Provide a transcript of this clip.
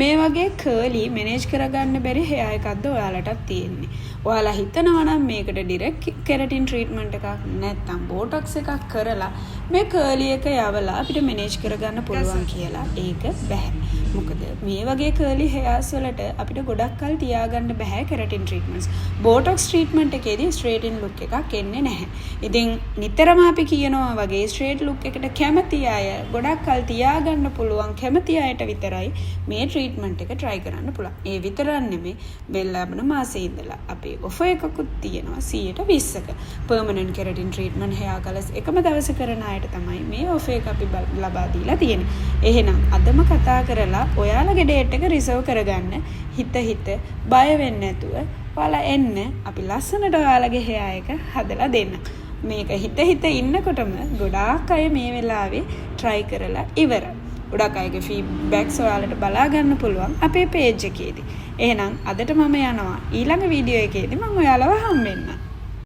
මේ වගේ curly manage කරගන්න බැරි hair එකක්ද ඔයාලටත් තියෙන්නේ. ඔයාලා හිතනවා නම් මේකට ඩිරෙක්ට් කෙරටින් ට්‍රීට්මන්ට් එකක් නැත්නම් බෝටොක්ස් එකක් කරලා මේ කර්ලි එක යවලා අපිට මැනේජ් කරගන්න පුළුවන් කියලා. ඒක බෑ. මොකද මේ වගේ කර්ලි hairs වලට අපිට ගොඩක් කල් තියාගන්න බෑ කෙරටින් ට්‍රීට්මන්ට්ස්. බෝටොක්ස් ට්‍රීට්මන්ට් එකේදී ස්ට්‍රේටන් ලුක් එකක් එන්නේ නැහැ. ඉතින් නිතරම අපි කියනවා වගේ ස්ට්‍රේට් ලුක් එකට කැමති අය ගොඩක් කල් තියාගන්න පුළුවන් කැමති අයට විතරයි මේ ට්‍රීට්මන්ට් එක try කරන්න පුළුවන්. ඒ විතරක් නෙමෙයි බෙල් ලබන මාසේ ඉඳලා අපේ ඔෆර් එකකුත් තියෙනවා 120ක. පර්මනන්ට් කෙරටින් ට්‍රීට්මන්ට් hair colors එකම දවසේ කරන අයට තමයි මේ ඔෆර් එක අපි ලබා දීලා තියෙන්නේ. එහෙනම් අදම කතා කරලා ඔයාලගේ ඩේට් එක රිසර්ව් කරගන්න. හිත බය වෙන්නේ නැතුව ඔයාලා එන්න අපි ලස්සනට ඔයාලගේ hair එක හදලා දෙන්න. මේක හිත ඉන්නකොටම ගොඩාක් අය මේ වෙලාවේ try කරලා ඉවරයි. ගොඩක් අයගේ feedbacks ඔයාලට බලා ගන්න පුළුවන් අපේ page එකේදී. එහෙනම් අදට මම යනවා ඊළඟ වීඩියෝ එකේදී මම ඔයාලව හම්බෙන්නම්.